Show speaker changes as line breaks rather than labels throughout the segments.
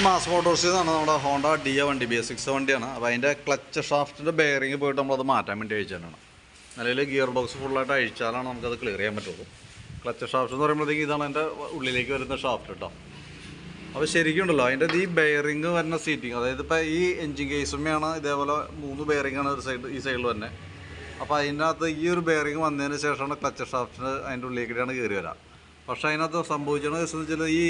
Mass മോട്ടോഴ്സിൽ നിന്നാണ് നമ്മുടെ Honda ഡിയ വണ്ടി BS6 വണ്ടിയാണ്. അപ്പോൾ അതിൻ്റെ ക്ലച്ച് ഷാഫ്റ്റിൻ്റെ ബെയറിങ് പോയിട്ട് നമ്മളത് മാറ്റാൻ വേണ്ടി അയച്ചാലാണ്. നിലവിൽ ഗിയർ ബോക്സ് ഫുള്ളായിട്ട് അഴിച്ചാലാണ് നമുക്കത് ക്ലിയർ ചെയ്യാൻ പറ്റുള്ളൂ. ക്ലച്ച് ഷാഫ്റ്റ് എന്ന് പറയുമ്പോഴത്തേക്ക് ഇതാണ് എൻ്റെ ഉള്ളിലേക്ക് വരുന്ന ഷാഫ്റ്റ് കേട്ടോ. അപ്പോൾ ശരിക്കും ഉണ്ടല്ലോ അതിൻ്റെ ഈ ബെയറിങ് വരുന്ന സീറ്റിങ്, അതായത് ഇപ്പോൾ ഈ എൻജിൻ കേസുമ്മയാണ് ഇതേപോലെ 3 ബെയറിങ്ങാണ് ഒരു സൈഡ്, ഈ സൈഡിൽ തന്നെ. അപ്പോൾ അതിനകത്ത് ഈ ഒരു ബെയറിങ് വന്നതിന് ശേഷമാണ് ക്ലച്ച് ഷാഫ്റ്റിന് അതിൻ്റെ ഉള്ളിലേക്കാണ് കയറി വരാം. പക്ഷേ അതിനകത്ത് സംഭവിച്ചതെന്ന് വെച്ചാൽ ഈ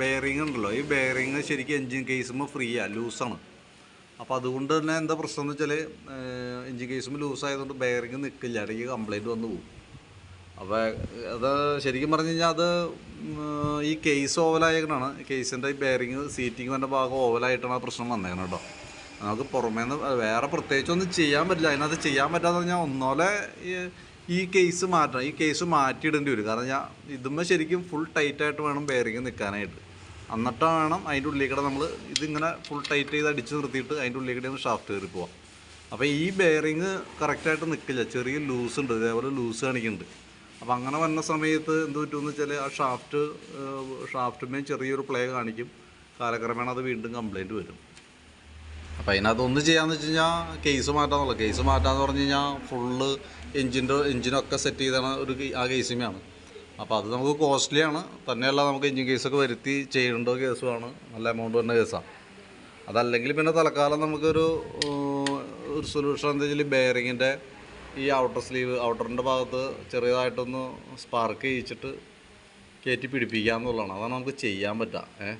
ബെയറിങ് ഉണ്ടല്ലോ, ഈ ബെയറിങ് ശരിക്കും എൻജിൻ കേസുമ്പോൾ ഫ്രീയാണ്, ലൂസാണ്. അപ്പോൾ അതുകൊണ്ട് തന്നെ എന്താ പ്രശ്നം എന്ന് വെച്ചാൽ എൻജിൻ കേസുമ്പോൾ ലൂസായതുകൊണ്ട് ബെയറിങ് നിൽക്കില്ല, ഇടയ്ക്ക് കംപ്ലൈൻറ്റ് വന്ന് പോകും. അപ്പോൾ അത് ശരിക്കും പറഞ്ഞു കഴിഞ്ഞാൽ അത് ഈ കേസ് ഓവലായേക്കണാണ്. കേസിൻ്റെ ഈ ബെയറിങ് സീറ്റിങ് വന്ന ഭാഗം ഓവലായിട്ടാണ് ആ പ്രശ്നം വന്നേക്കണം കേട്ടോ. നമുക്ക് പുറമേ നിന്ന് വേറെ പ്രത്യേകിച്ചൊന്നും ചെയ്യാൻ പറ്റില്ല. അതിനകത്ത് ചെയ്യാൻ പറ്റാന്ന് പറഞ്ഞാൽ ഒന്നോലെ ഈ കേസ് മാറ്റണം, ഈ കേസ് മാറ്റിയിടേണ്ടി വരും. കാരണം ഞാൻ ഇതുമ്പോൾ ശരിക്കും ഫുൾ ടൈറ്റായിട്ട് വേണം ബെയറിങ് നിൽക്കാനായിട്ട്. എന്നിട്ട് വേണം അതിൻ്റെ ഉള്ളിലേക്കൂടെ നമ്മൾ ഇതിങ്ങനെ ഫുൾ ടൈറ്റ് ചെയ്ത് അടിച്ച് നിർത്തിയിട്ട് അതിൻ്റെ ഉള്ളിലേക്കൂടെ ഒന്ന് ഷാഫ്റ്റ് കയറി പോവാം. അപ്പോൾ ഈ ബെയറിങ് കറക്റ്റായിട്ട് നിൽക്കില്ല, ചെറിയ ലൂസ് ഉണ്ട്, ഇതേപോലെ ലൂസ് കാണിക്കുന്നുണ്ട്. അപ്പോൾ അങ്ങനെ വന്ന സമയത്ത് എന്ത് പറ്റുമെന്ന് വെച്ചാൽ ആ ഷാഫ്റ്റുമേ ചെറിയൊരു പ്ലേ കാണിക്കും. കാലക്രമേണ അത് വീണ്ടും കംപ്ലൈൻറ്റ് വരും. അപ്പോൾ അതിനകത്തൊന്ന് ചെയ്യാമെന്ന് വെച്ച് കഴിഞ്ഞാൽ കേസ് മാറ്റാമെന്നുള്ള. കേസ് മാറ്റാമെന്ന് പറഞ്ഞു കഴിഞ്ഞാൽ ഫുള്ള് എൻജിനൊക്കെ സെറ്റ് ചെയ്താണ് ആ കേസിമാണ്. അപ്പോൾ അത് നമുക്ക് കോസ്റ്റ്ലിയാണ്. തന്നെയല്ല നമുക്ക് എൻജിൻ കേസൊക്കെ വരുത്തി ചെയ്യേണ്ട കേസുമാണ്, നല്ല എമൗണ്ട് വരുന്ന കേസാണ്. അതല്ലെങ്കിൽ പിന്നെ തൽക്കാലം നമുക്കൊരു സൊല്യൂഷൻ എന്താ വെച്ചാൽ ബെയറിങ്ങിൻ്റെ ഈ ഔട്ടറിൻ്റെ ഭാഗത്ത് ചെറിയതായിട്ടൊന്ന് സ്പാർക്ക് ചെയ്യിച്ചിട്ട് കയറ്റി പിടിപ്പിക്കുക അതാണ് നമുക്ക് ചെയ്യാൻ പറ്റുക.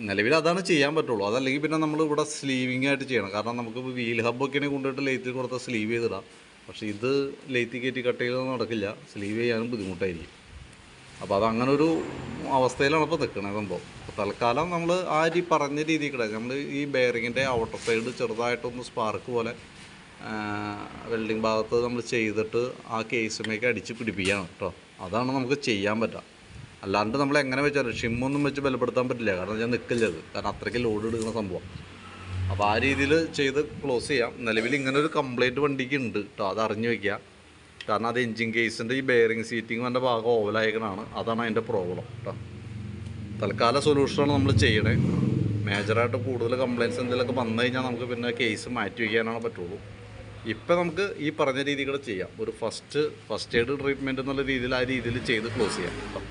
നിലവിൽ അതാണ് ചെയ്യാൻ പറ്റുള്ളൂ. അതല്ലെങ്കിൽ പിന്നെ നമ്മൾ ഇവിടെ സ്ലീവിങ് ആയിട്ട് ചെയ്യണം. കാരണം നമുക്ക് വീൽ ഹബ്ബൊക്കെ കൊണ്ടുപോയിട്ട് ലെയ്ത്തിൽ കൊടുത്താൽ സ്ലീവ് ചെയ്തിടാം. പക്ഷേ ഇത് ലെയ്ത്തിൽ കയറ്റി കട്ട് ചെയ്തൊന്നും നടക്കില്ല, സ്ലീവ് ചെയ്യാനും ബുദ്ധിമുട്ടായിരിക്കും. അപ്പോൾ അതങ്ങനെ ഒരു അവസ്ഥയിലാണ് ഇപ്പോൾ നിൽക്കുന്നത് സംഭവം. അപ്പോൾ തൽക്കാലം നമ്മൾ പറഞ്ഞ രീതിയിൽ കൂടെ നമ്മൾ ഈ ബെയറിങ്ങിൻ്റെ ഔട്ടർ സൈഡ് ചെറുതായിട്ടൊന്ന് സ്പാർക്ക് പോലെ വെൽഡിങ് ഭാഗത്ത് നമ്മൾ ചെയ്തിട്ട് ആ കേസുമേക്ക് അടിച്ച് പിടിപ്പിക്കുകയാണ് കേട്ടോ. അതാണ് നമുക്ക് ചെയ്യാൻ പറ്റുക. അല്ലാണ്ട് നമ്മൾ എങ്ങനെ വെച്ചാൽ ഷിമ്മൊന്നും വെച്ച് ബലപ്പെടുത്താൻ പറ്റില്ല. കാരണം ഞാൻ നിൽക്കില്ല അത്, കാരണം അത്രയ്ക്ക് ലോഡ് എടുക്കുന്ന സംഭവം. അപ്പോൾ ആ രീതിയിൽ ചെയ്ത് ക്ലോസ് ചെയ്യാം. നിലവിൽ ഇങ്ങനെ ഒരു കംപ്ലൈൻറ്റ് വണ്ടിക്ക് ഉണ്ട് കേട്ടോ, അത് അറിഞ്ഞു വയ്ക്കുക. കാരണം അത് എൻജിൻ കേസിൻ്റെ ഈ ബെയറിങ് സീറ്റിങ് വന്ന ഭാഗം ഓവലായിക്കണാണ്, അതാണ് അതിൻ്റെ പ്രോബ്ലം കേട്ടോ. തൽക്കാല സൊല്യൂഷനാണ് നമ്മൾ ചെയ്യണേ. മേജറായിട്ട് കൂടുതൽ കംപ്ലയിൻറ്റ്സ് എന്തെങ്കിലുമൊക്കെ വന്നു കഴിഞ്ഞാൽ നമുക്ക് പിന്നെ കേസ് മാറ്റി വയ്ക്കാനാണ് പറ്റുള്ളൂ. ഇപ്പം നമുക്ക് ഈ പറഞ്ഞ രീതിയിൽ കൂടെ ചെയ്യാം. ഒരു ഫസ്റ്റ് എയ്ഡ് ട്രീറ്റ്മെൻറ്റ് എന്നുള്ള രീതിയിൽ ആ രീതിയിൽ ചെയ്ത് ക്ലോസ് ചെയ്യാം കേട്ടോ.